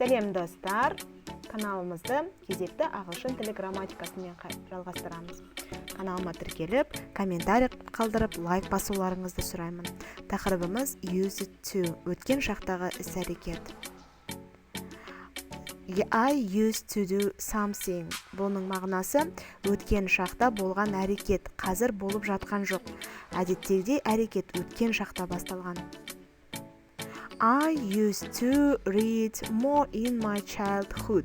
Сәлем достар, каналымызды кезекті ағылшын тілі грамматикасымен жалғастырамыз. Каналыма тіркеліп, комментарий қалдырып, лайк басуларыңызды сұраймын. Тақырыбымыз use it to, өткен шақтағы іс-әрекет. I used to do something. Бұның мағынасы өткен шақта болған әрекет, қазір болып жатқан жоқ. Әдеттегідей әрекет өткен шақта басталған. I used to read more in my childhood.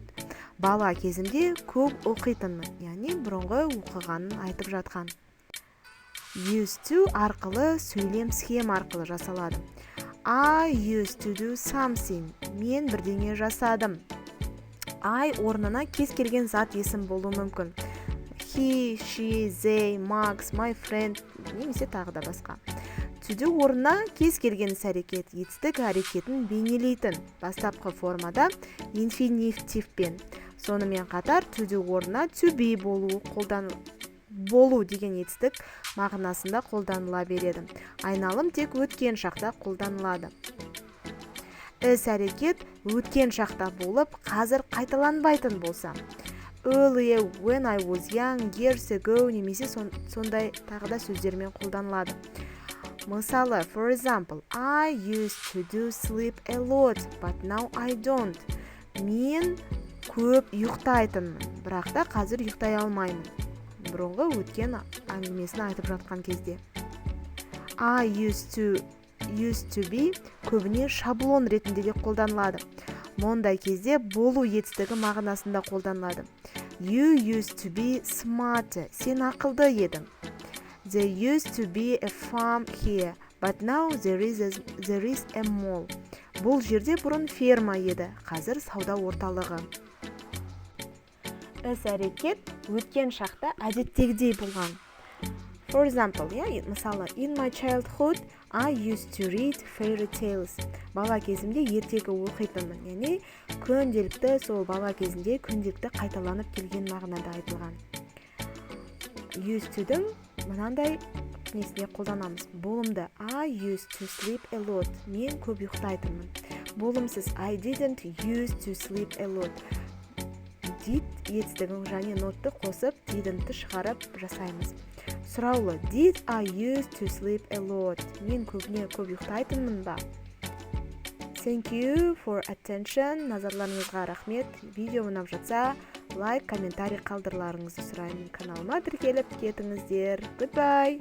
Бала кезімде көп оқитынмын, яғни бұрынғы оқығанын айтып жатқан. Used to арқылы сөйлем схема арқылы жасалады. I used to do something. Мен бірдеңе жасадым. I орнына кез келген зат есім болуы мүмкін. He, she, they, Max, my friend, немесе тағы да басқа. To do орнына кез келген іс-әрекет, етістік әрекетін бейнелейтін бастапқы формада инфинитивпен. Сонымен қатар to do орнына to be болу деген етістік мағынасында қолданыла береді. Айналым тек өткен шақта қолданылады. Іс-әрекет өткен шақта болып, қазір қайталанбайтын болса. Earlier, when I was young, years ago, немесе сондай тағы да сөздермен қолданылады. Мысалы, for example, I used to do sleep a lot, but now I don't. Мен көп ұйықтайтынмын, бірақ та қазір ұйықтай алмаймын. Бұрынғы өткен әңгімесін айтып жатқан кезде. I used to be көбіне шаблон ретінде де қолданылады. Мұндай кезде болу етістігі мағынасында қолданылады. You used to be smart. Сен ақылды едің. There used to be a farm here, but now there is a mall. Бұл жерде бұрын ферма еді, қазір сауда орталығы. Іс-әрекет өткен шақта әдеттегідей болған. For example, мысалы, in my childhood, I used to read fairy tales. Бала кезімде ертегі оқитынмын, яғни күнделікті сол бала кезінде күнделікті қайталанып келген мағынада айтылған. Used to-дің мынандай несіне қолданамыз. Болымды I used to sleep a lot. Мен көп ұйықтайтынмын. Болымсыз I didn't used to sleep a lot. Did етістігін және нотты қосып, didn't-ті шығарып жасаймыз. Сұраулы Did I used to sleep a lot? Мен көбіне көп ұйықтайтынмын ба? Thank you for attention. Назарларыңызға рахмет. Видео ұнап жатса, лайк, комментарий қалдыруларыңызды сұраймын. Каналыма тіркеліп кетіңіздер. Goodbye!